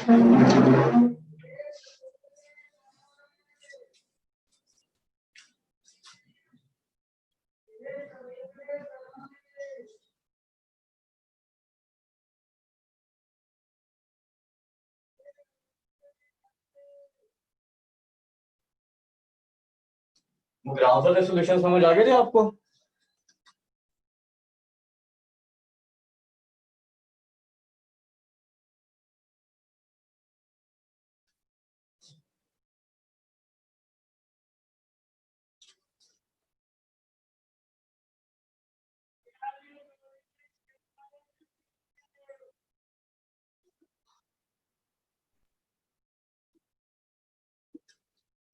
Graph वाले solution समझ आ गए थे आपको?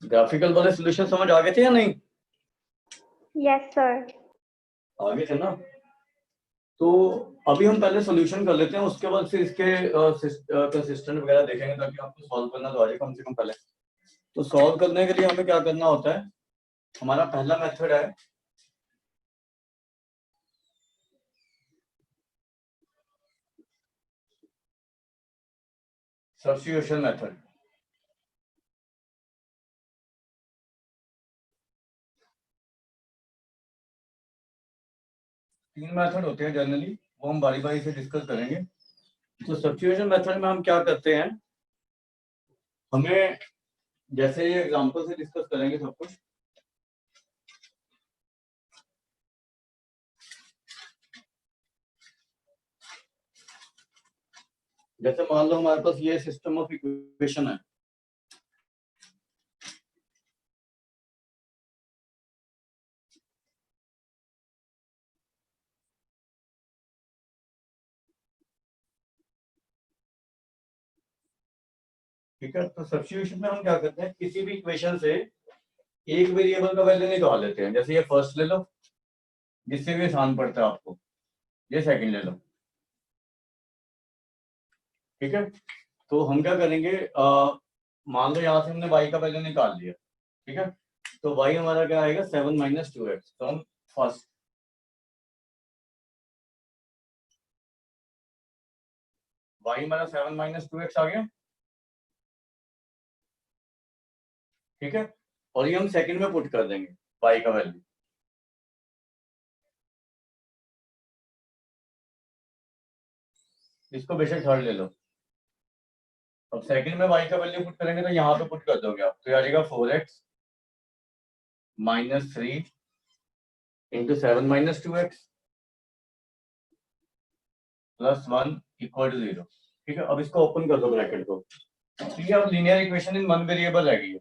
ग्राफिकल वाले सॉल्यूशन समझ आ गए थे या नहीं? Yes sir. आ गए थे ना? तो अभी हम पहले सॉल्यूशन कर लेते हैं, उसके बाद फिर इसके कंसिस्टेंट वगैरह देखेंगे ताकि आपको सॉल्व करना तो आ जाए कम से कम पहले। तो सॉल्व करने के लिए हमें क्या करना होता है, हमारा पहला मेथड है सब्स्टिट्यूशन मेथड। तीन मेथड होते हैं जनरली, वो हम बारी बारी से डिस्कस करेंगे। तो सब्स्टिट्यूशन मेथड में हम क्या करते हैं, हमें जैसे ये एग्जांपल से डिस्कस करेंगे सब कुछ। जैसे मान लो हमारे पास ये सिस्टम ऑफ इक्वेशन है, ठीक है। तो सब्स्टिट्यूशन में हम क्या करते हैं, किसी भी इक्वेशन से एक वेरिएबल का वैल्यू निकाल लेते हैं। जैसे ये फर्स्ट ले लो, जिससे भी आसान पड़ता है आपको, ये सेकंड ले लो, ठीक है। तो हम क्या करेंगे, मान लो यहाँ से हमने y का वैल्यू निकाल लिया, ठीक है। तो y हमारा क्या आएगा, 7 - 2x। तो हम फर्स्ट y हमारा 7 - 2x आ गया, ठीक है। और ये हम सेकंड में पुट कर देंगे y का वैल्यू। इसको बेशक थर्ड ले लो। अब सेकंड में y का वैल्यू पुट करेंगे तो यहाँ पे पुट कर दोगे आप, तो आ जाएगा 4x - 3 into 7 - 2x plus 1 equal to 0, ठीक है। अब इसको ओपन कर दो ब्रैकेट को, तो ये अब linear equation in one variable रहेगी।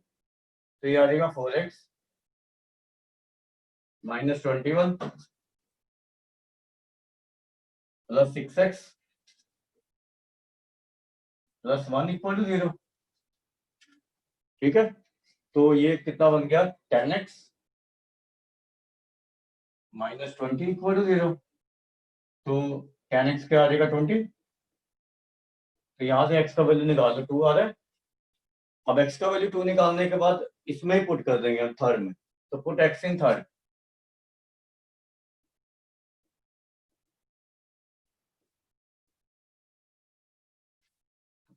तो ये आ जाएगा 4x - 21 plus 6x plus 1 equal to 0, ठीक है। तो ये कितना बन गया, 10x - 20 इक्वल टू 0। तो 10x क्या आ जाएगा, 20। तो यहाँ से x का वैल्यू निकाल दो, 2 आ रहा है। अब x का वैल्यू 2 निकालने के बाद इसमें ही पुट कर देंगे हम थर्ड में, तो put x in third.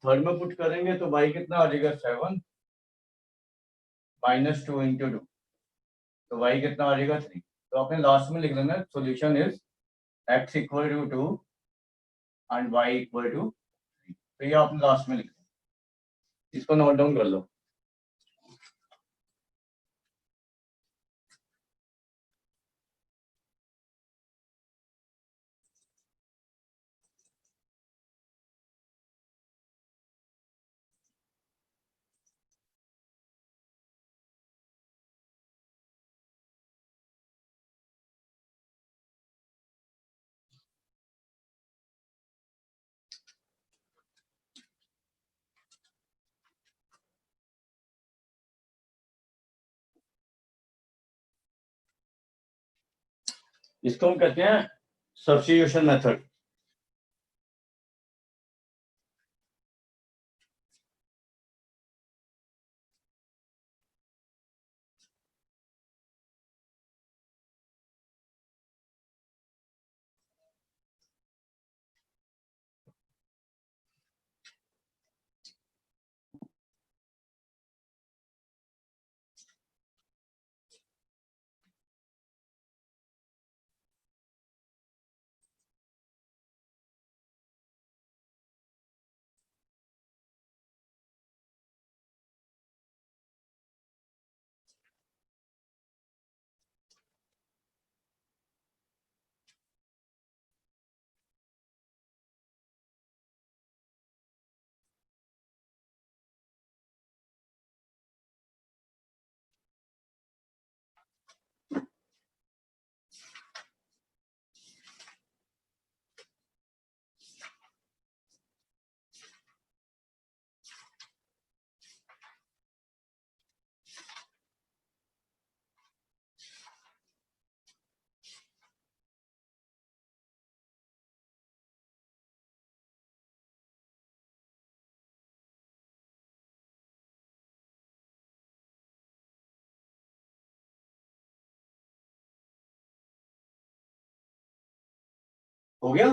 Third में पुट करेंगे तो y कितना आ जाएगा, 7 - 2 इंटू 2, तो y कितना आ जाएगा, 3। तो आपने लास्ट में लिख लेना, solution is x equal to 2 and y equal to 3। तो ये आपने लास्ट में लिखना, इसको नोट डाउन कर लो। इसको हम कहते हैं सब्स्टिट्यूशन मेथड। हो गया?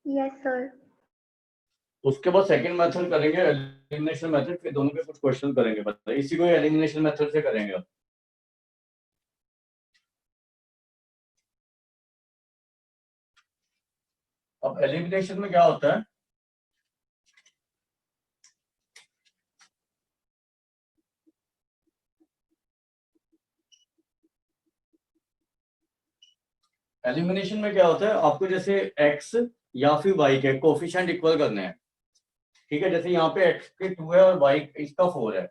Yes, sir. उसके बाद सेकंड मेथड करेंगे एलिमिनेशन मेथड, फिर दोनों के कुछ क्वेश्चन करेंगे, बताइए इसी को एलिमिनेशन मेथड से करेंगे अब। अब एलिमिनेशन में क्या होता है, एलिमिनेशन में क्या होता है, आपको जैसे x या फिर y के कोफिशिएंट इक्वल करने हैं, ठीक है। जैसे यहाँ पे x के 2 है और y इसका 4 है,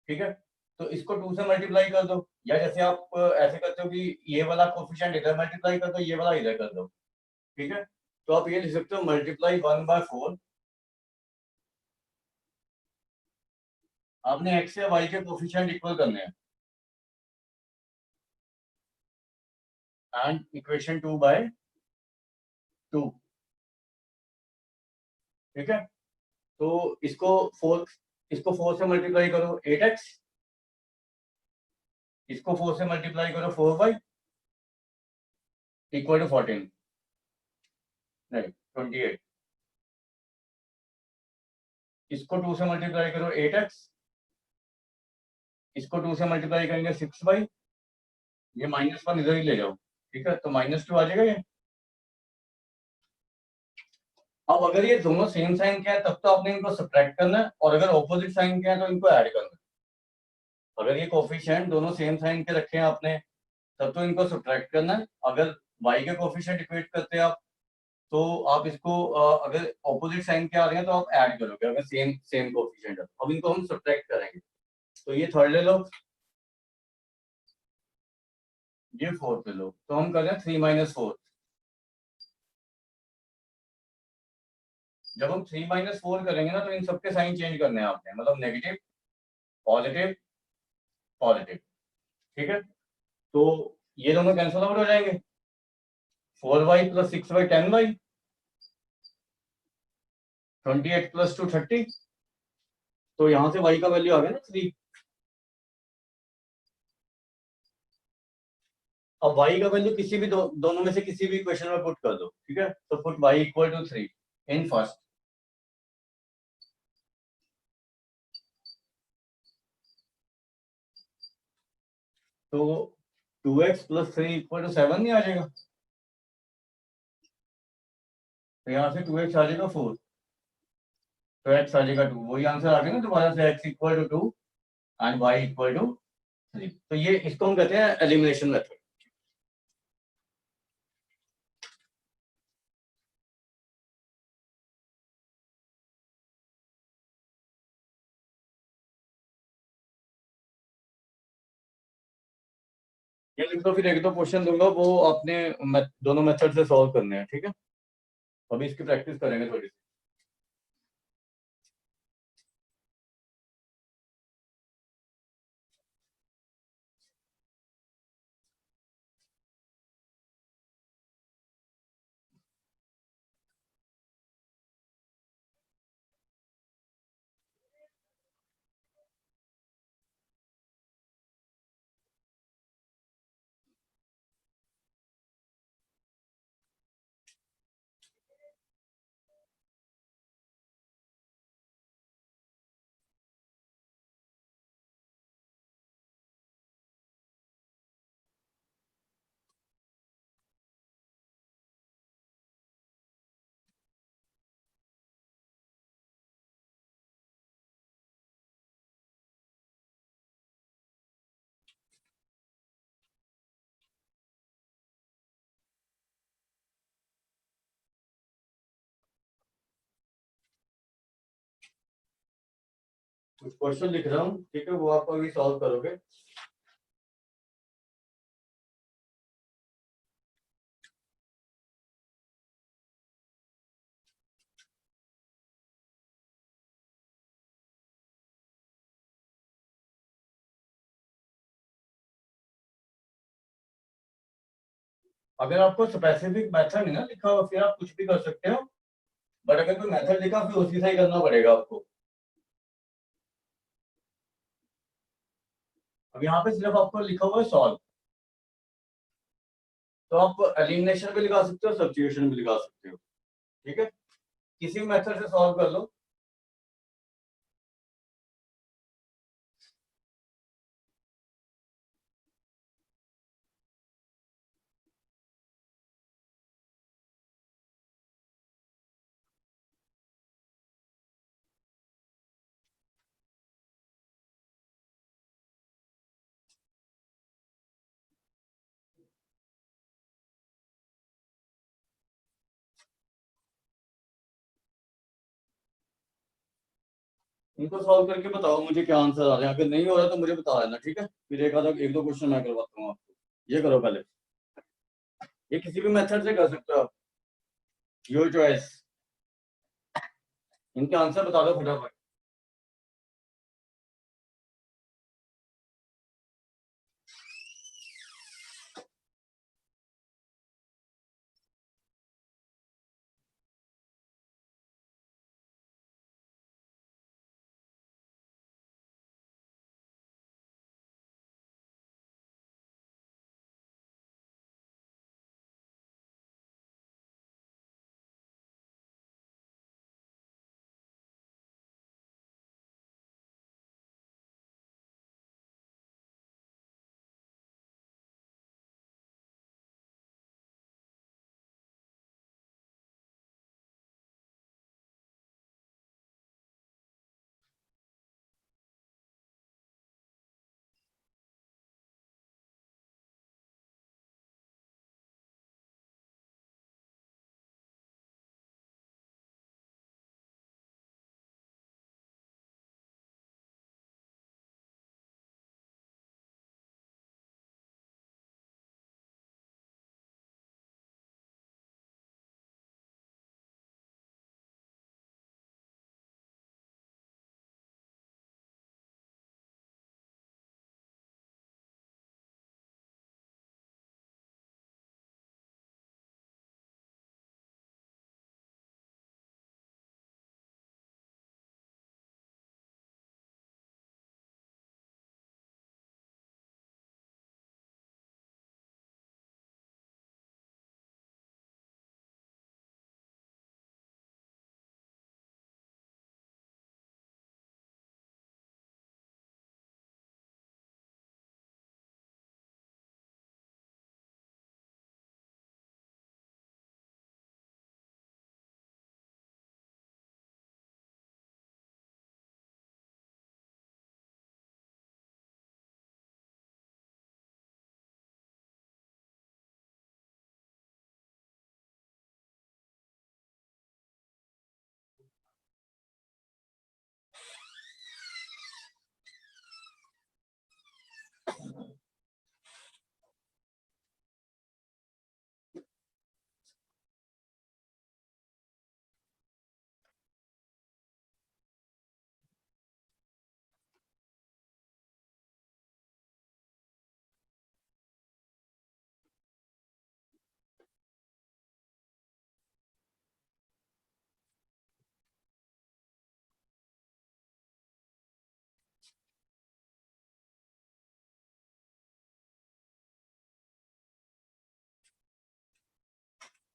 ठीक है। तो इसको 2 से मल्टीप्लाई कर दो, या जैसे आप ऐसे करते हो कि ये वाला कोफिशिएंट इधर मल्टीप्लाई कर दो, ये वाला इधर कर दो, ठीक है। तो आप ये लिख सकते हो मल्टीप्लाई 1/4, आपने x या y के कोफिशिएंट इक्वल करने हैं, एंड इक्वेशन 2/2, ठीक है। तो इसको 4 से मल्टीप्लाई करो 8x, इसको 4 से मल्टीप्लाई करो 4y इक्वल टू 14, नहीं 28, इसको 2 से मल्टीप्लाई करो 8x, इसको 2 से मल्टीप्लाई करेंगे 6y, ये -1 इधर ही ले जाओ, ठीक है। तो -2 आ जाएगा ये। अब अगर ये दोनों सेम साइन के हैं तब तो आपने इनको सब्ट्रैक्ट करना है, और अगर ऑपोजिट साइन के हैं तो इनको ऐड करना है। अगर ये कोफिशिएंट दोनों सेम साइन के रखे हैं आपने तब तो इनको सब्ट्रैक्ट करना है। अगर y के कोफिशिएंट इक्वेट करते हैं आप, तो आप इसको अगर ऑपोजिट साइन के आ रहे हैं तो आप ऐड करोगे, अगर सेम सेम कोफिशिएंट है। अब इनको हम सब्ट्रैक्ट करेंगे, तो ये 3 ले लो, ये 4 ले लो, तो हम कर रहे हैं 3 - 4। जब हम 3 - 4 करेंगे ना, तो इन सबके साइन चेंज करने हैं आपने, मतलब नेगेटिव पॉजिटिव पॉजिटिव, ठीक है। तो ये दोनों कैंसिल आउट हो जाएंगे, 4y + 6y 10y, 28 + 2 30। तो यहाँ से y का वैल्यू आ गया ना 3। अब y का वैल्यू किसी भी दोनों में से किसी भी इक्वेशन में पुट कर दो, ठीक है। तो पुट y = 3 इन फर्स्ट, तो 2x + 3 = 7 नहीं आ जाएगा, तो यहाँ से 2x आ जाएगा 4, तो x आ जाएगा 2, वही आंसर आ गया ना दोबारा से, x = 2 एंड y = 3। तो ये इसको हम कहते हैं एलिमिनेशन मेथड। ये लिख दो, फिर एक दो क्वेश्चन दूंगा, वो आपने दोनों मेथड से सॉल्व करने हैं, ठीक है। अभी इसकी प्रैक्टिस करेंगे थोड़ी सी। कुछ क्वेश्चन लिख रहा हूँ, ठीक है, वो आप अभी सॉल्व करोगे। अगर आपको स्पेसिफिक मेथड नहीं ना लिखा हो, फिर आप कुछ भी कर सकते हो, बट अगर कोई मेथड लिखा फिर उसी से ही करना पड़ेगा आपको। अब यहाँ पे सिर्फ आपको लिखा हुआ है सॉल्व, तो आप एलिमिनेशन भी लगा सकते हो, सब्स्टिट्यूशन भी लगा सकते हो। ठीक है, किसी भी मेथड से सॉल्व कर लो। इनको सॉल्व करके बताओ मुझे क्या आंसर आ रहे हैं। अगर नहीं हो रहा तो मुझे बता देना, ठीक है। फिर एक दो क्वेश्चन मैं करवाता हूँ आपको। ये करो पहले, ये किसी भी मेथड से कर सकते हो आप, योर चॉइस। इनके आंसर बता दो फटाफट।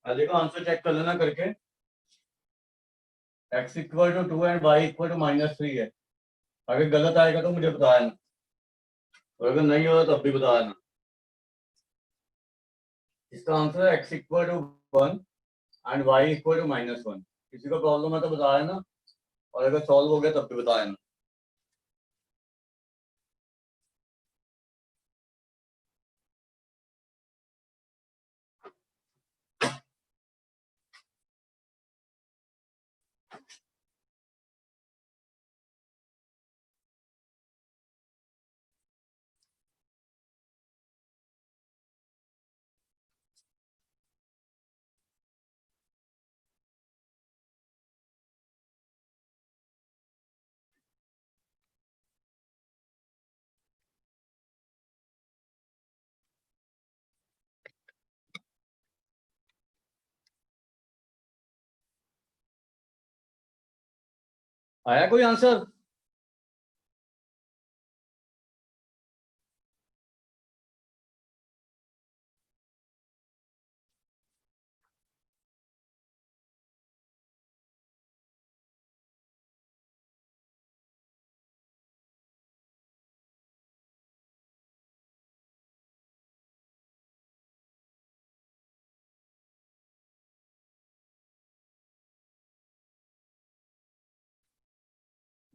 देखो आंसर चेक कर लेना करके। x equal to 2 and y equal to -3 है। अगर गलत आएगा तो मुझे बता देना, और अगर नहीं होगा तब भी बता देना। इसका आंसर है x equal to 1 and y equal to -1। किसी को प्रॉब्लम है तो बता देना, और अगर सॉल्व हो गया तब भी बता देना। आया कोई आंसर?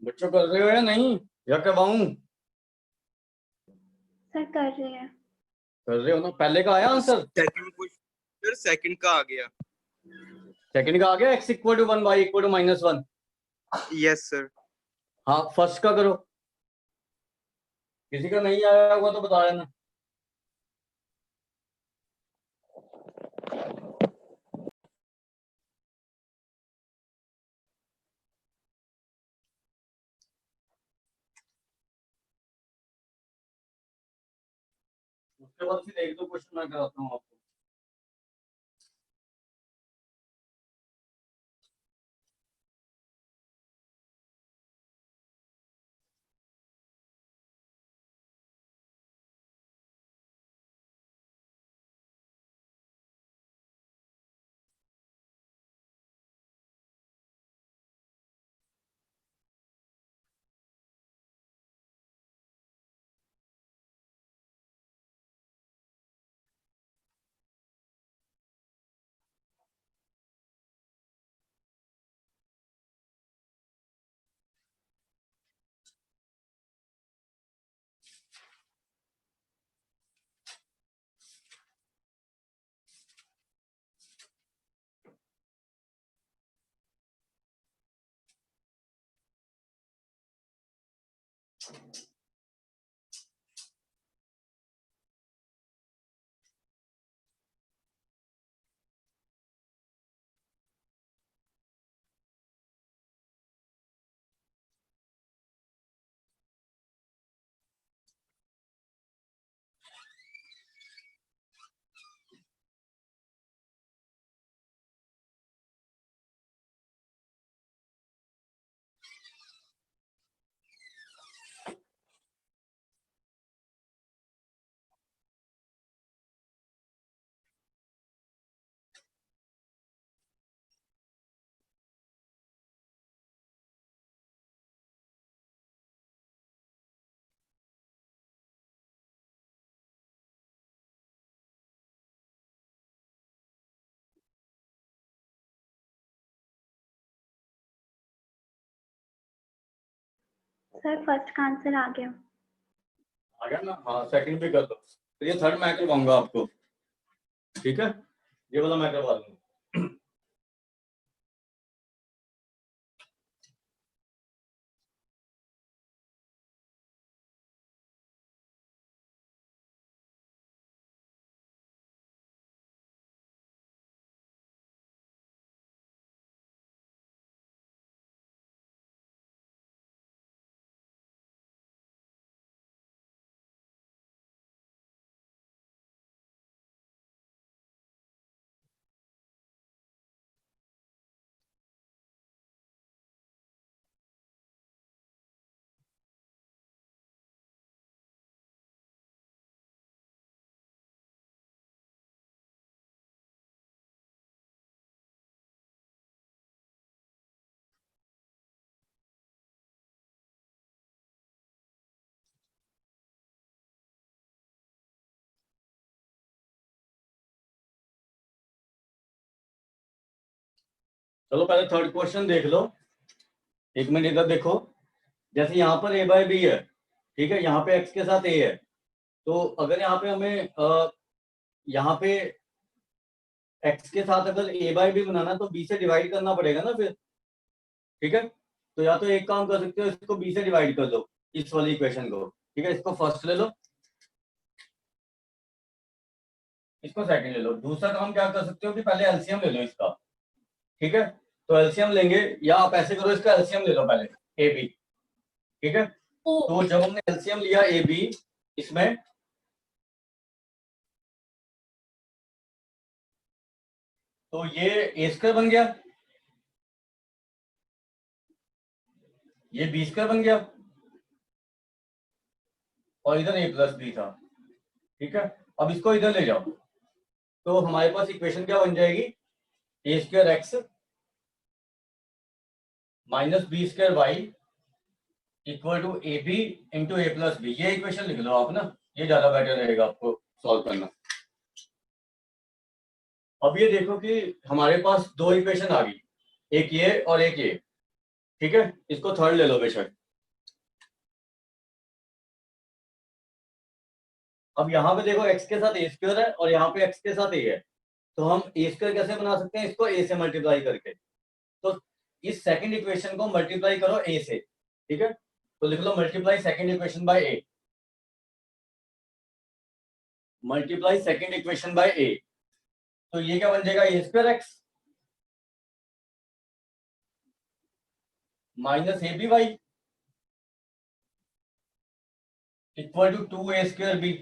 बच्चों कर रहे हो या नहीं, या करवाऊं? सर कर रहे हैं। कर रहे हो ना? पहले का आया आंसर? सेकंड क्वेश्चन, सेकंड का आ गया। सेकंड का आ गया, x equal to 1 y equal to -1। Yes sir. हाँ, फर्स्ट का करो। किसी का नहीं आया होगा तो बता देना। उसके बाद फिर एक दो क्वेश्चन मैं कराता हूँ आपको। सर फर्स्ट का आंसर आ गया। आ गया ना? हाँ, सेकंड भी कर दो। तो ये थर्ड मैं करवाऊंगा आपको, ठीक है? ये वाला मैं करवा दूंगा। चलो पहले थर्ड क्वेश्चन देख लो। एक मिनट इधर देखो। जैसे यहाँ पर a बाय बी है, ठीक है? यहाँ पे x के साथ a है। तो अगर यहाँ पे हमें यहाँ पे x के साथ अगर a बाय बी बनाना तो b से डिवाइड करना पड़ेगा ना फिर, ठीक है? तो या तो एक काम कर सकते हो, इसको b से डिवाइड कर दो, इस वाली इक्वेशन को, ठीक है? इसको फर्स्ट ले लो, इसको सेकंड ले लो। दूसरा काम क्या कर सकते हो कि पहले एलसीएम ले लो इसका, ठीक है? तो एलसीएम लेंगे, या आप ऐसे करो, इसका एलसीएम ले लो पहले ए बी, ठीक है? तो जब हमने एलसीएम लिया ए बी इसमें, तो ये ए स्क्वायर बन गया, ये बी स्क्वायर बन गया, और इधर ए प्लस बी था, ठीक है? अब इसको इधर ले जाओ, तो हमारे पास इक्वेशन क्या बन जाएगी? A square x minus B square y equal to A b into a plus b. ये इक्वेशन लिख लो आप ना, ये ज्यादा बेटर रहेगा आपको सॉल्व करना। अब ये देखो कि हमारे पास दो इक्वेशन आ गई, एक ये और एक ये, ठीक है? इसको थर्ड ले लो बेशक, अब यहाँ पे देखो x के साथ a स्क्वायर है और यहाँ पे x के साथ a है, तो हम a स्क्वायर कैसे बना सकते हैं, इसको a से मल्टीप्लाई करके। तो इस सेकंड इक्वेशन को मल्टीप्लाई करो a से, ठीक है। तो लिख लो multiply second equation by a, multiply second equation by a। तो ये क्या बन जाएगा, a square x minus a B Y equal to 2a square b।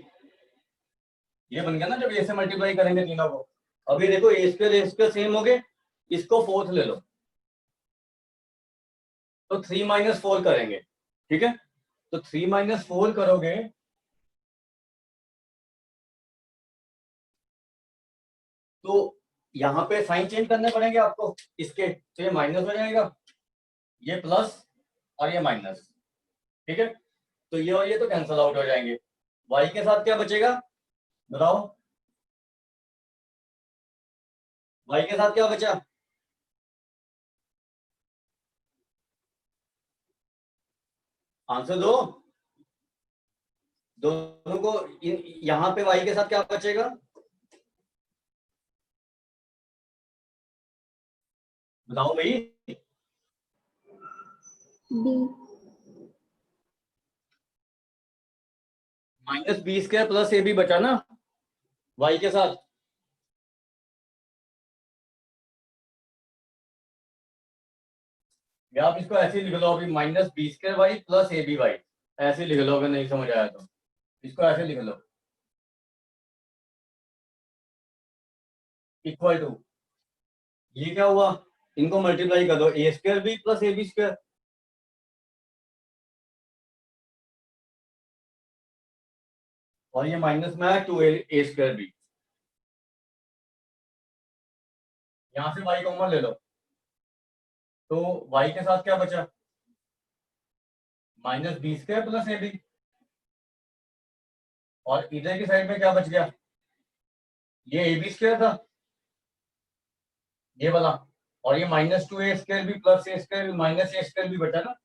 ये बन गया ना जब a से मल्टीप्लाई करेंगे तीनों को। अभी देखो a स्क्वायर सेम हो गए, इसको फोर्थ ले लो तो 3 माइनस 4 करेंगे, ठीक है। तो 3 माइनस 4 करोगे तो यहाँ पे साइन चेंज करने पड़ेंगे आपको इसके, तो ये माइनस हो जाएगा, ये प्लस और ये माइनस, ठीक है। तो ये और ये तो कैंसल आउट हो जाएंगे। y के साथ क्या बचेगा बताओ, y के साथ क्या बचा, आंसर दो। दोनों को यहाँ पे y के साथ क्या बचेगा बताओ भाई। B. Minus B square plus ए बी बचा ना y के साथ। या आप इसको ऐसे ही लिख लो, अभी minus B square Y plus A B Y, ऐसे लिख लो। अगर नहीं समझ आया तो इसको ऐसे लिख लो, इक्वल टू, ये क्या हुआ, इनको मल्टीप्लाई कर दो, a square b plus A b square. और ये माइनस में है 2a स्क्वायर बी, यहां से y कॉमन ले लो, तो y के साथ क्या बचा, माइनस बी स्क्वायर प्लस ए बी, और इधर की साइड में क्या बच गया, ये ए बी स्क्वायर था ये वाला, और ये minus 2a square b plus a square minus A square b बचा ना।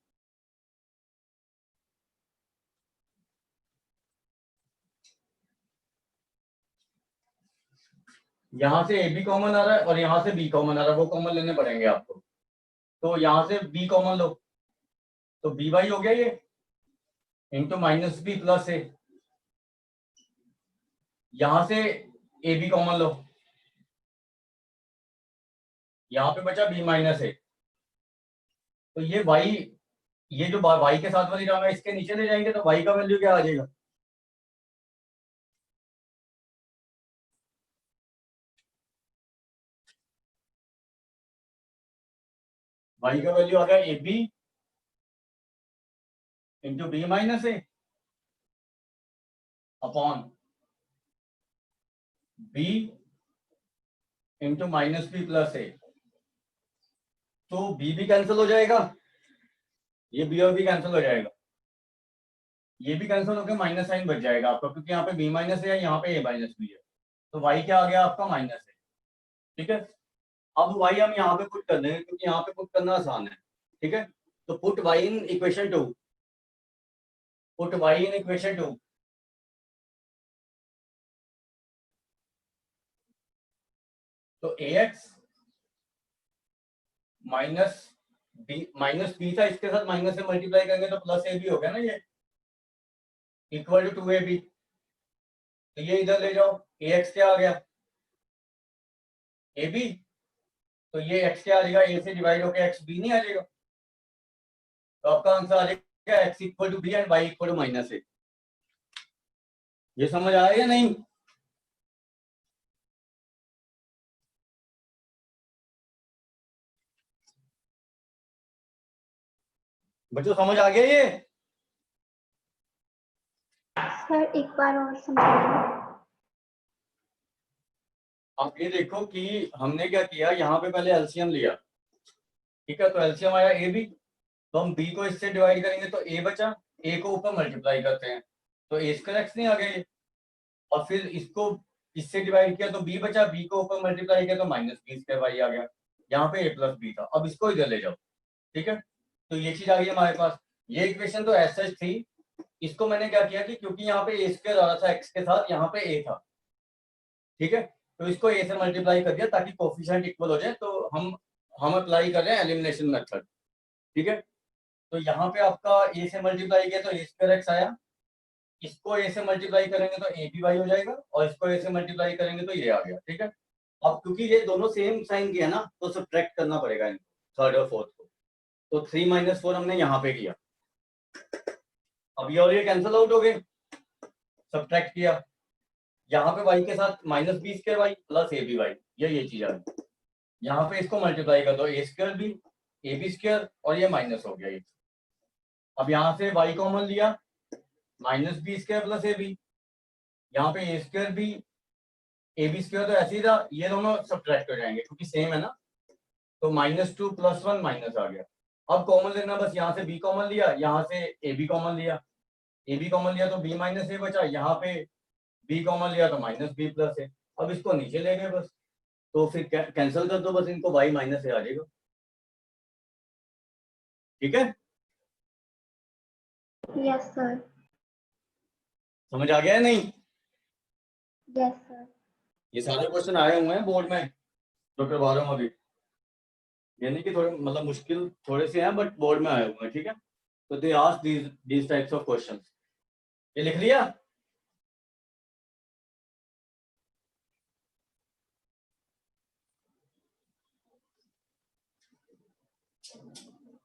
यहाँ से ए बी कॉमन आ रहा है और यहाँ से बी कॉमन आ रहा है, वो कॉमन लेने पड़ेंगे आपको। तो यहाँ से बी कॉमन लो, तो बी वाई हो गया ये, इंटू माइनस बी प्लस ए। यहां से ए बी कॉमन लो, यहाँ पे बचा बी माइनस ए। तो ये वाई, ये जो वाई के साथ वाली रंग है इसके नीचे ले जाएंगे तो वाई का वैल्यू क्या आ जाएगा, वाई का वैल्यू आ गया a b into b minus a upon b into minus b plus a. तो बी भी कैंसिल हो जाएगा, ये बी और बी कैंसिल हो जाएगा, ये भी कैंसिल होकर माइनस साइन बच जाएगा आपका, क्योंकि यहाँ पे बी माइनस है यहाँ पे ए माइनस बी है, तो वाई क्या आ गया आपका माइनस है, ठीक है। अब वाई हम यहाँ पे पुट कर देंगे क्योंकि यहाँ पे पुट करना आसान है, ठीक है। तो put Y in equation 2, put Y in equation 2। तो ax माइनस बी था, इसके साथ माइनस से मल्टीप्लाई करेंगे तो प्लस ए बी हो गया ना ये, इक्वल टू 2ab। तो ये इधर ले जाओ, ax क्या आ गया ab, तो ये x क्या आ जाएगा, a से डिवाइड होकर x b नहीं आ जाएगा। तो आपका आंसर आ जाएगा x equal to b and y equal to minus a. ये समझ आया या नहीं, बच्चों समझ आ गया ये। सर एक बार और समझाइए। आप ये देखो कि हमने क्या किया, यहाँ पे पहले एलसीएम लिया, ठीक है। तो एलसीएम आया ए बी, तो हम बी को इससे डिवाइड करेंगे तो ए बचा, ए को ऊपर मल्टीप्लाई करते हैं तो ए स्क्वायर एक्स नहीं आ गया ये, और फिर इसको इससे डिवाइड किया तो बी बचा, बी को ऊपर मल्टीप्लाई किया तो माइनस बी स्क्वायर वाई आ गया, यहाँ पे ए प्लस बी था। अब इसको इधर ले जाओ, ठीक है। तो ये चीज आ गई हमारे पास, ये इक्वेशन तो ऐसा थी इसको मैंने क्या किया कि क्योंकि यहाँ पे ए स्क्वायर आ रहा था एक्स के साथ, यहाँ पे ए था, ठीक है, तो इसको ए से मल्टीप्लाई कर दिया ताकि कोफिशिएंट इक्वल हो जाए। तो हम अप्लाई कर रहे हैं एलिमिनेशन मेथड, ठीक है। तो यहाँ पे आपका ए से मल्टीप्लाई किया तो ए स्क्वायर एक्स आया, इसको ए से मल्टीप्लाई करेंगे तो ए बी वाई हो जाएगा, और इसको ए से मल्टीप्लाई करेंगे तो ये आ गया, ठीक है। अब क्योंकि ये दोनों सेम साइन के है ना, तो सब्ट्रैक्ट करना पड़ेगा इनको, थर्ड और फोर्थ को। तो 3 - 4 हमने यहाँ पे किया, अब ये और ये कैंसिल आउट हो गए, सब्ट्रैक्ट किया, यहाँ पे y के साथ -b² प्लस ab ये चीज आ गई। यहाँ पे इसको मल्टीप्लाई कर दो, a² b ab² और ये माइनस हो गया ये। अब यहाँ से y कॉमन लिया, -b² प्लस ab, यहाँ पे a² b ab² तो ऐसे ही था, ये दोनों सब्ट्रैक्ट हो जाएंगे क्योंकि सेम है ना, तो -2 + 1 माइनस आ गया। अब कॉमन लेना, बस यहाँ से b कॉमन लिया, यहाँ से ab कॉमन लिया, ab कॉमन लिया तो b - a बचा, यहाँ पे b कॉमन लिया तो -b + a। अब इसको नीचे ले गए बस, तो फिर कैंसिल कर दो बस इनको, y - a आ जाएगा, ठीक है। Yes sir. समझ आ गया है नहीं? Yes sir. ये सारे क्वेश्चन आए हुए हैं बोर्ड में जो करवा रहा हूँ अभी, ये नहीं कि थोड़े मतलब मुश्किल थोड़े से हैं, बट बोर्ड में आए हुए हैं, ठीक है। तो they ask these types of questions. ये लिख लिया?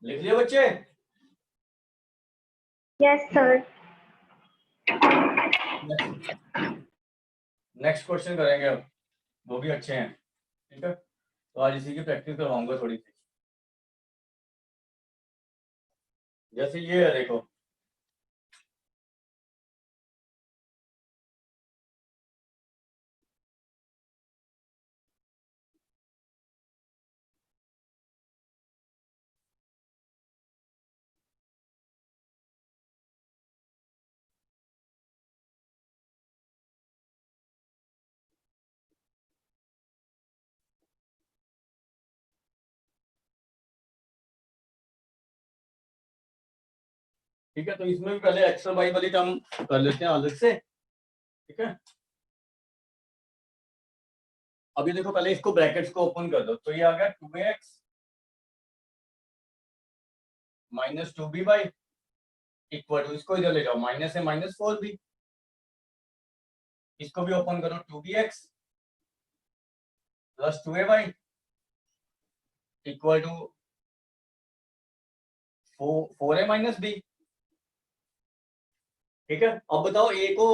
लिख लिया बच्चे? Yes sir. नेक्स्ट क्वेश्चन करेंगे अब, वो भी अच्छे हैं, ठीक है। तो आज इसी की प्रैक्टिस करवाऊंगा थोड़ी सी। जैसे ये है, देखो ठीक है, तो इसमें भी पहले एक्स और वाई वाली टर्म कर लेते हैं अलग से, ठीक है। अभी देखो पहले इसको ब्रैकेट्स को ओपन कर दो, तो ये आ गया 2x - 2b इक्वल टू, इसको इधर ले जाओ, माइनस है -4b, इसको भी ओपन करो, 2bx + 2ay equal to 4a - b, ठीक है। अब बताओ a को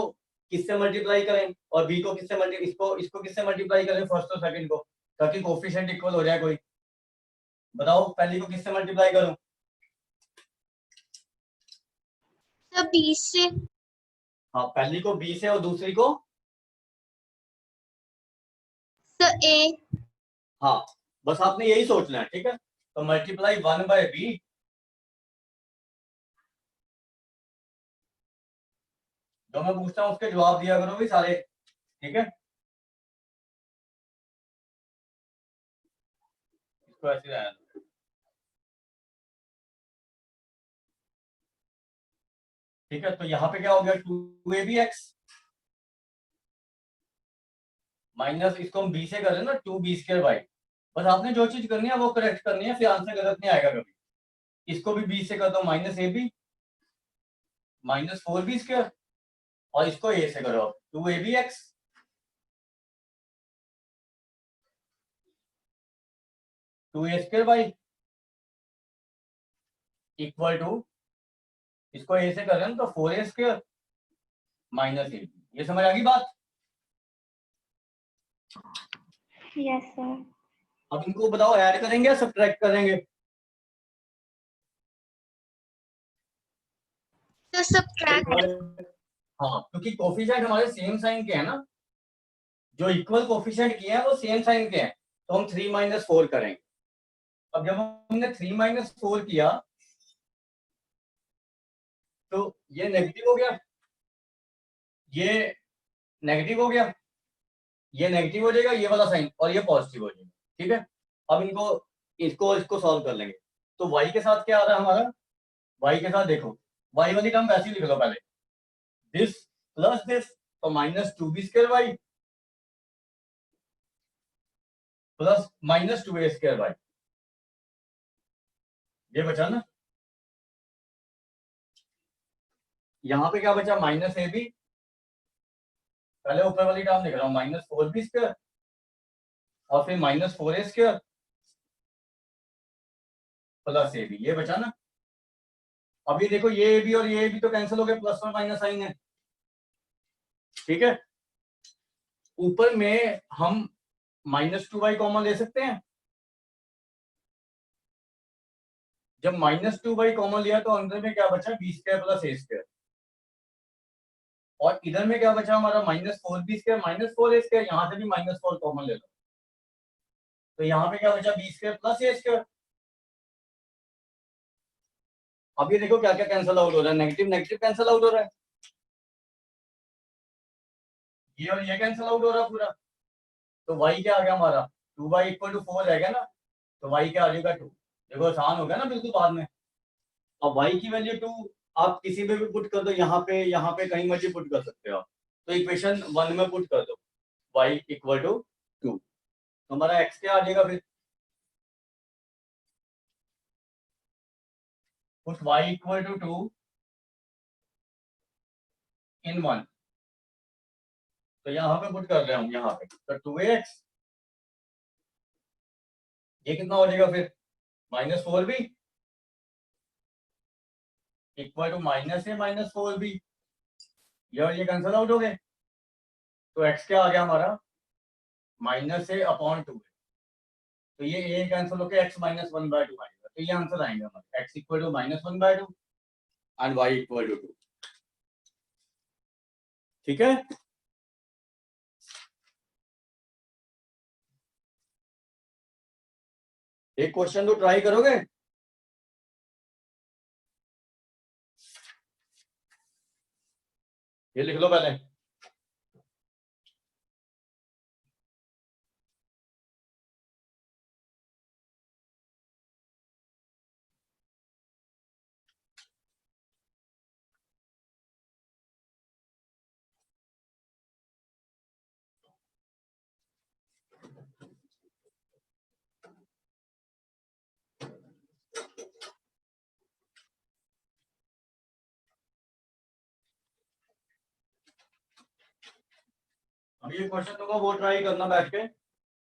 किससे मल्टीप्लाई करें और b को किससे इसको किससे मल्टीप्लाई करें, फर्स्ट और सेकंड को, ताकि कोफिशिएंट इक्वल हो जाए कोई। बताओ पहली को किससे मल्टीप्लाई करूं? सर 20 से। हाँ, पहली को b से और दूसरी को सर a। हाँ, बस आपने यही सोचना है, ठीक है। तो मल्टीप्लाई 1/b, जो मैं पूछता हूँ उसके जवाब दिया करो भी सारे, ठीक है। इसको ऐसे रहने दो। ठीक है, तो यहाँ पे क्या हो गया, 2abx माइनस, इसको हम b से कर रहे हैं ना, 2b²y। बस आपने जो चीज करनी है वो करेक्ट करनी है, फिर आंसर गलत नहीं आएगा कभी। इसको भी b से कर दो, -ab -4b² और इसको a से करो, 2abx (2a²y) इक्वल टू, इसको a से कर रहे हैं तो 4a² -ab। ये समझ आ गई बात? Yes sir. अब इनको बताओ ऐड करेंगे या सब्ट्रैक्ट करेंगे? तो सब्ट्रैक्ट। हाँ, क्योंकि कोफिशिएंट हमारे सेम साइन के हैं ना, जो इक्वल कोफिशिएंट किए हैं वो सेम साइन के हैं, तो हम 3 - 4 करेंगे। अब जब हमने 3 - 4 किया तो ये नेगेटिव हो गया, ये नेगेटिव हो गया, ये नेगेटिव हो जाएगा ये वाला साइन, और ये पॉजिटिव हो जाएगा, ठीक है। अब इसको सॉल्व कर लेंगे। तो y के साथ क्या आ रहा है हमारा, y के साथ देखो वाई वाली टर्म वैसे ही लिख लो पहले, दिस प्लस दिस, तो minus 2b² Y plus minus 2a² Y, ये बचा ना। यहां पे क्या बचा, माइनस ए बी, पहले ऊपर वाली टर्म लिख रहा हूं, माइनस 4b² और फिर minus 4a² plus A B, ये बचा ना। अब ये देखो, ये ए बी और ये ए बी तो कैंसिल हो गए, प्लस और माइनस साइन है, ठीक है। ऊपर में हम माइनस 2y कॉमन ले सकते हैं, जब माइनस 2y कॉमन लिया तो अंदर में क्या बचा, b² प्लस a², और इधर में क्या बचा हमारा, माइनस 4b² माइनस 4a², यहां से भी माइनस 4 कॉमन ले लो, तो यहाँ पे क्या बचा, b² प्लस a²। अब ये देखो क्या क्या कैंसिल आउट हो रहा है, नेगेटिव नेगेटिव कैंसिल आउट हो रहा है, ये और ये कैंसिल आउट हो रहा है पूरा, तो y क्या आ गया हमारा, 2y = 4 रहेगा ना, तो y क्या आ जाएगा 2। देखो आसान हो गया ना बिल्कुल बाद में। अब y की वैल्यू 2 आप किसी में भी पुट कर दो, यहाँ पे कहीं मर्जी पुट कर सकते हो आप, तो इक्वेशन 1 में पुट कर दो y = 2, तो हमारा x क्या आ जाएगा फिर, पुट y = 2 in 1, तो यहाँ पे पुट कर रहे हैं हम, यहाँ पे तो 2ax, ये कितना हो जाएगा फिर, minus 4b equal to minus A minus 4b, ये और ये कैंसिल आउट हो गए, तो x क्या आ गया हमारा, माइनस ए अपॉन 2, तो ये a कैंसिल होकर x - 1/2 आएगा, तो ये आंसर आएंगे हमारे, x = -1/2 एंड y = 2, ठीक है। एक क्वेश्चन तो ट्राई करोगे, ये लिख लो पहले, अब ये क्वेश्चन होगा वो ट्राई करना बैठ के,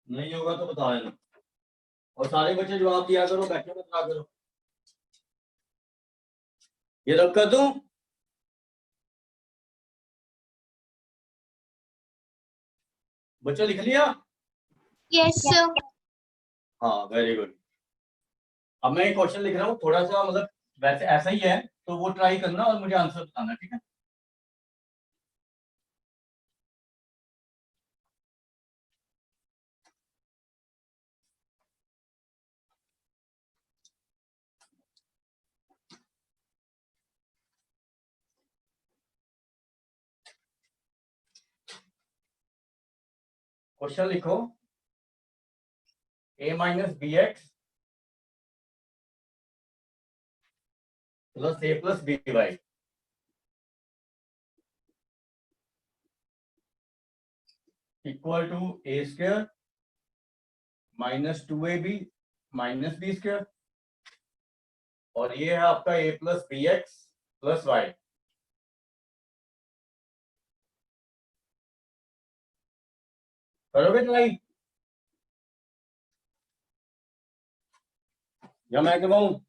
नहीं होगा तो बता देना, और सारे बच्चे जवाब दिया करो, बैठे मत रहा करो। ये रब कर दूं, बच्चों लिख लिया, Yes, sir. हाँ वेरी गुड। अब मैं एक क्वेश्चन लिख रहा हूँ, थोड़ा सा मतलब वैसे ऐसा ही है, तो वो ट्राई करना और मुझे आंसर बताना, ठीक है। क्वेश्चन लिखो, a - bx plus a plus by equal to a² - 2ab - b², और ये है आपका a plus bx plus y। करोगे ट्राई या मैं करवाऊं,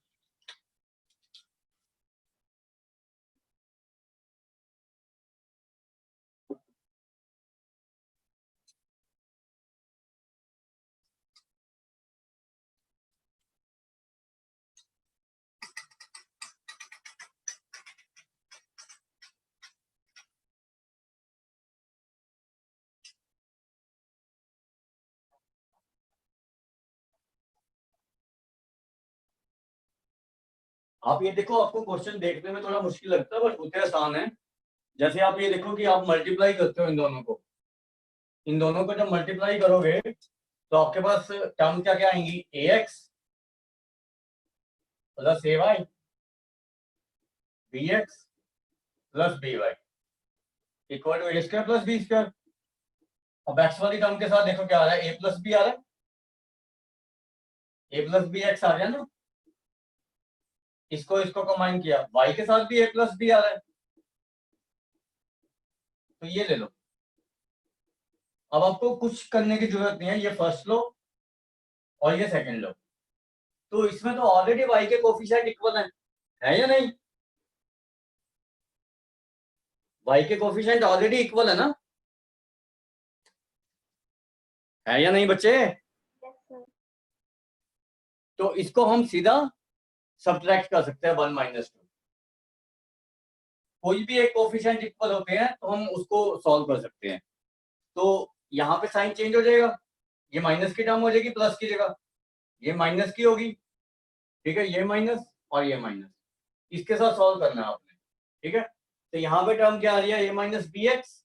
आप ये देखो, आपको क्वेश्चन देखने में थोड़ा मुश्किल लगता है बट होते आसान है। जैसे आप ये देखो कि आप मल्टीप्लाई करते हो इन दोनों को जब मल्टीप्लाई करोगे तो आपके पास टर्म क्या क्या आएंगी, ax प्लस ay B X plus B Y equal to A square plus B square. अब एक्स वाली टर्म के साथ देखो क्या आ रहा है, ए प्लस बी आ रहा है, ए प्लस बी एक्स आ गया ना, इसको इसको कंबाइन किया, वाई के साथ भी ए प्लस बी आ रहा है, तो ये ले लो। अब आपको कुछ करने की जरूरत नहीं है, ये फर्स्ट लो और ये सेकंड लो, तो इसमें तो ऑलरेडी वाई के कोफिशिएंट इक्वल है या नहीं? वाई के कोफिशिएंट ऑलरेडी इक्वल है ना, है या नहीं बच्चे? तो इसको हम सीधा सब्ट्रैक्ट कर सकते हैं 1 माइनस 2। कोई भी एक कोफिशिएंट इक्वल होते हैं तो हम उसको सॉल्व कर सकते हैं। तो यहाँ पे साइन चेंज हो जाएगा, ये माइनस की टर्म हो जाएगी प्लस की जगह, ये माइनस की होगी, ठीक है, ये माइनस और ये माइनस, इसके साथ सॉल्व करना है आपने, ठीक है। तो यहाँ पे टर्म क्या आ रही है, ए माइनस बी एक्स,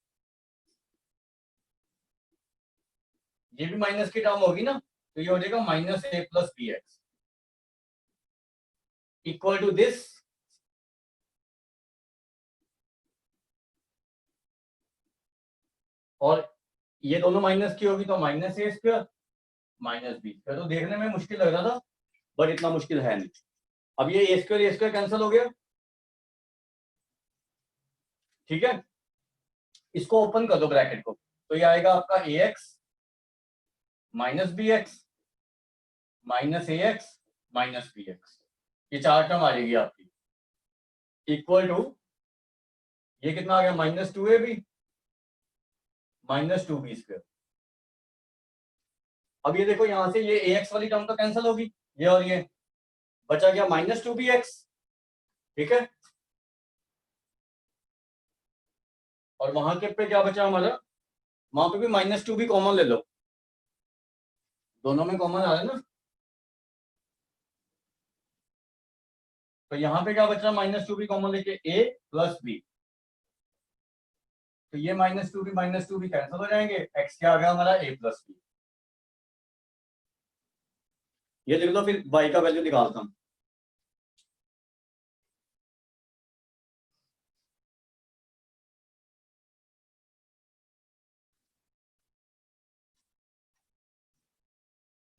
ये भी माइनस की टर्म होगी ना, तो ये हो जाएगा minus A plus B X equal to this, और ये दोनों माइनस की होगी तो माइनस ए स्क्वायर माइनस बी स्क्वायर। तो देखने में मुश्किल लग रहा था बट इतना मुश्किल है नहीं। अब ये ए स्क्वायर कैंसिल हो गया, ठीक है, इसको ओपन कर दो ब्रैकेट को, तो ये आएगा आपका a x minus b x minus a x minus b x, ये चार टर्म आ जाएगी आपकी, इक्वल टू ये कितना आ गया, माइनस टू ए B minus two B square. अब ये देखो यहां से ये ए एक्स वाली टर्म तो कैंसिल होगी, ये और ये बचा गया माइनस टू बी एक्स, ठीक है, और वहां के पे क्या बचा हमारा, वहां पे भी माइनस टू भी कॉमन ले लो, दोनों में कॉमन आ रहा है ना, तो यहाँ पे क्या बचा, माइनस टू भी कॉमन लेके ए प्लस बी, तो ये माइनस टू भी कैंसिल हो जाएंगे, एक्स क्या आ गया हमारा ए प्लस बी। ये लिख लो, फिर वाई का वैल्यू निकालता हूं।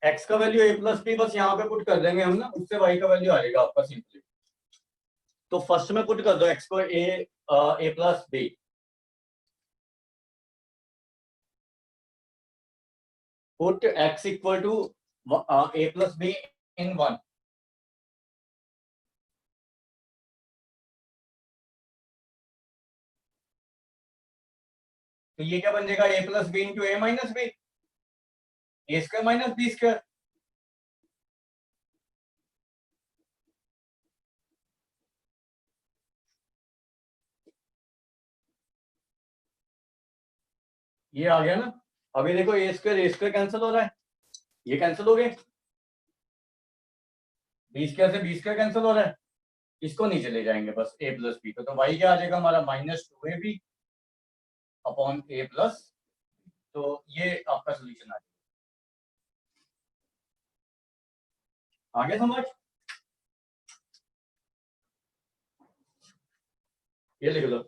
एक्स का वैल्यू ए प्लस बी बस यहाँ पे पुट कर देंगे हम ना, उससे वाई का वैल्यू आएगा आपका सिंपली। तो फर्स्ट में पुट कर दो एक्स को a plus b, put x equal to a plus b in 1, तो ये क्या बन जाएगा, a plus b into a minus b, a square minus B square. ये आ गया ना, अभी देखो ए स्क्वायर कैंसिल हो रहा है, ये कैंसिल हो गए, बी स्क्वायर से बी स्क्वायर कैंसिल हो रहा है, इसको नीचे ले जाएंगे बस ए प्लस बी, तो वाई क्या आ जाएगा हमारा, minus two A B upon A plus, तो ये आपका सोल्यूशन आ गया समझ। ये लिख लो,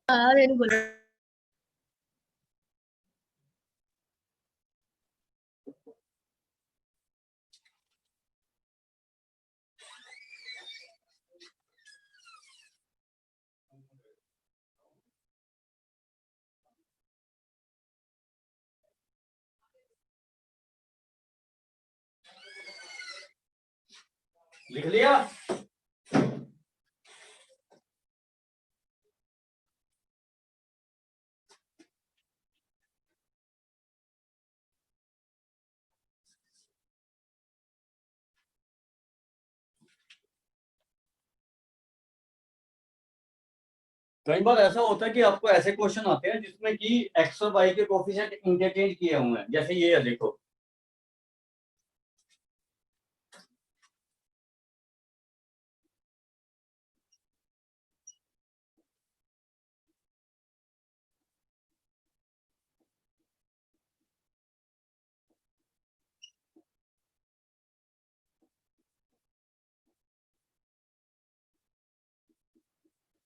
वेरी गुड। लिख लिया। कई बार ऐसा होता है कि आपको ऐसे क्वेश्चन आते हैं जिसमें कि एक्स और वाई के कोफिशिएंट इंटरचेंज किए हुए हैं, जैसे ये है देखो।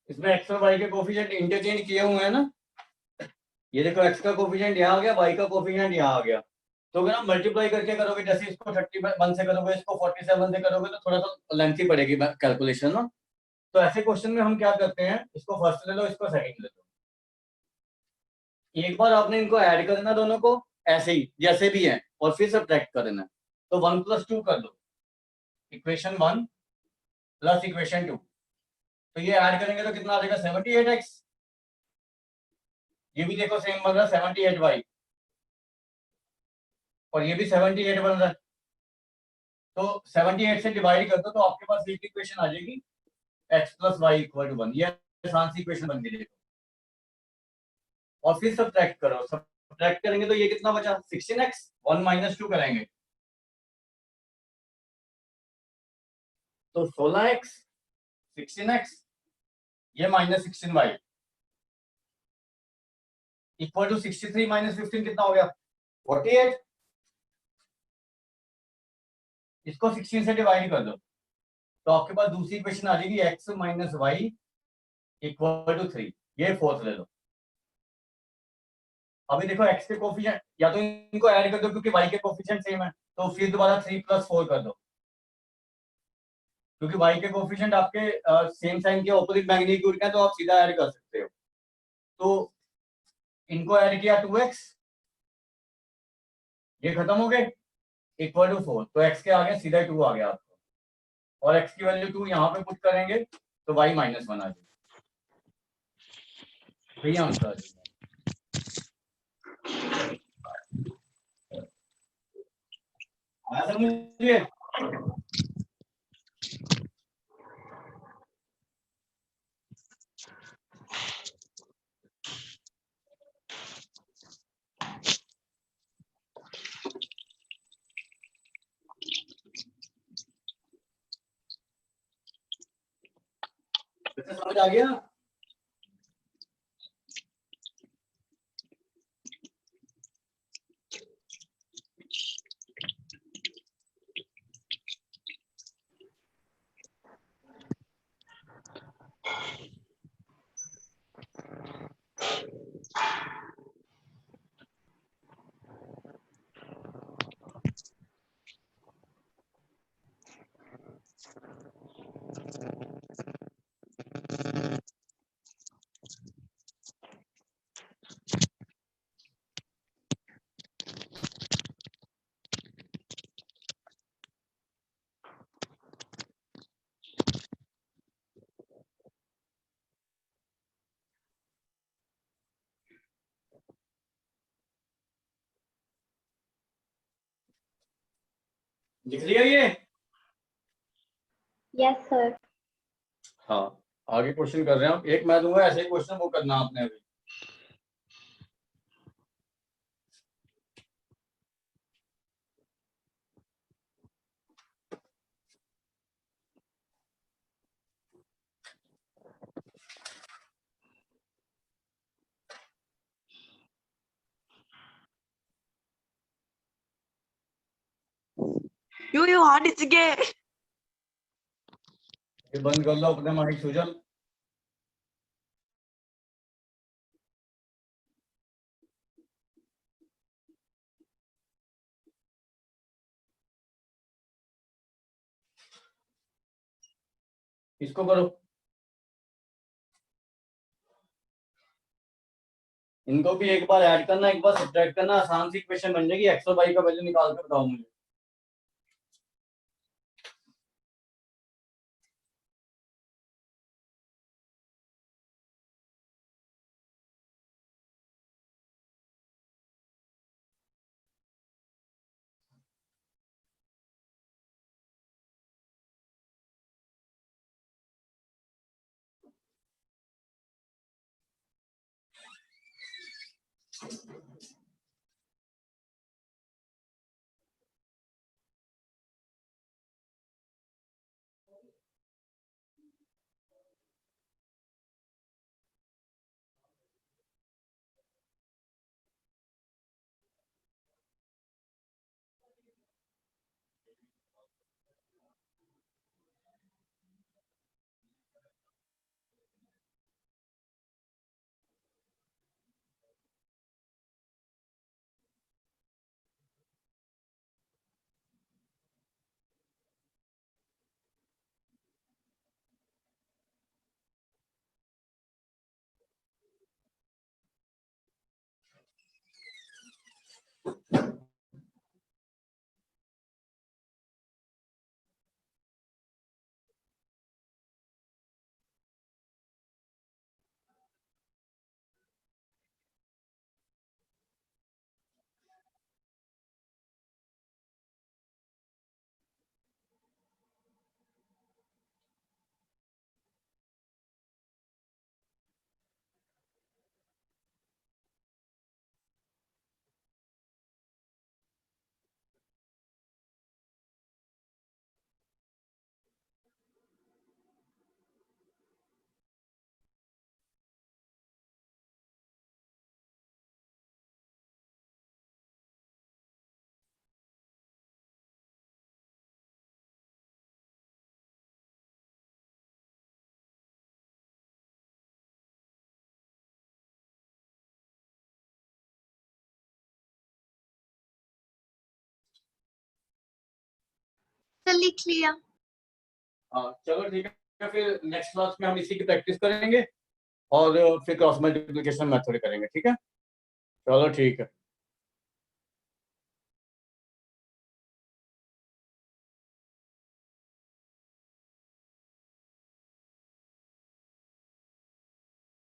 इसमें एक्स और वाई के कोफिशिएंट इंटरचेंज किए हुए हैं ना। ये देखो एक्स का कोफिशिएंट यहाँ आ गया, वाई का कोफिशिएंट यहाँ आ गया। तो अगर आप मल्टीप्लाई करके करोगे, जैसे इसको 31 से करोगे, इसको 47 से करोगे, तो थोड़ा सा लेंथी पड़ेगी कैलकुलेशन ना। तो ऐसे क्वेश्चन में हम क्या करते हैं, इसको फर्स्ट ले लो, इसको सेकंड ले लो। एक बार आपने इनको ऐड करना दोनों को, ऐसे ही जैसे भी है, और फिर सब्ट्रैक्ट करना। तो 1 + 2 कर दो, इक्वेशन 1 प्लस इक्वेशन 2। तो ये ऐड करेंगे तो कितना आ जाएगा, 78x। ये भी देखो सेम बन रहा है 78y, और ये भी 78 बन रहा है। तो 78 से डिवाइड कर दो तो आपके पास एक इक्वेशन आ जाएगी, x + y = 1। ये आसान सी इक्वेशन बन गई देखो। और फिर सब्ट्रैक्ट करो, सब्ट्रैक्ट करेंगे तो ये कितना बचा, 16x। 1 - 2 करेंगे तो 16x, 16x, ये -16y = 63 - 15 कितना हो गया, 48। इसको 16 से डिवाइड कर दो तो आपके पास दूसरी इक्वेशन आ जाएगी, x - y = 3। ये फोर्थ ले लो। अभी देखो x के कोफिशिएंट, या तो इनको ऐड कर दो क्योंकि y के कोफिशिएंट सेम है, तो फिर दोबारा 3 + 4 कर दो, क्योंकि y के कोफिशिएंट आपके सेम साइन के ऑपोजिट मैग्नीट्यूड के हैं, तो आप सीधा ऐड कर सकते हो। तो इनको ऐड किया 2x, ये खत्म हो गए, = 4। तो x के आगे सीधा 2 आ गया आपको, और x की वैल्यू 2 यहाँ पे पुट करेंगे तो y - 1 आ जाएगा। तो ये आंसर आ जाएगा। आया समझ लीजिए। समझ आ गया। लिख लिया ये। Yes sir. हाँ, आगे क्वेश्चन कर रहे हैं हम। एक मैं दूंगा ऐसे ही क्वेश्चन, वो करना आपने अभी। You hard इसके। ये बंद कर लो अपने माइक सुजल। इसको करो, इनको भी एक बार ऐड करना, एक बार सब्ट्रैक्ट करना, आसान सी इक्वेशन बन जाएगी। एक्स और वाई का वैल्यू निकाल कर बताओ मुझे। लिख लिया। हाँ चलो ठीक है, फिर नेक्स्ट क्लास में हम इसी की प्रैक्टिस करेंगे और फिर क्रॉस मल्टीप्लिकेशन मेथड करेंगे, ठीक है? चलो ठीक है।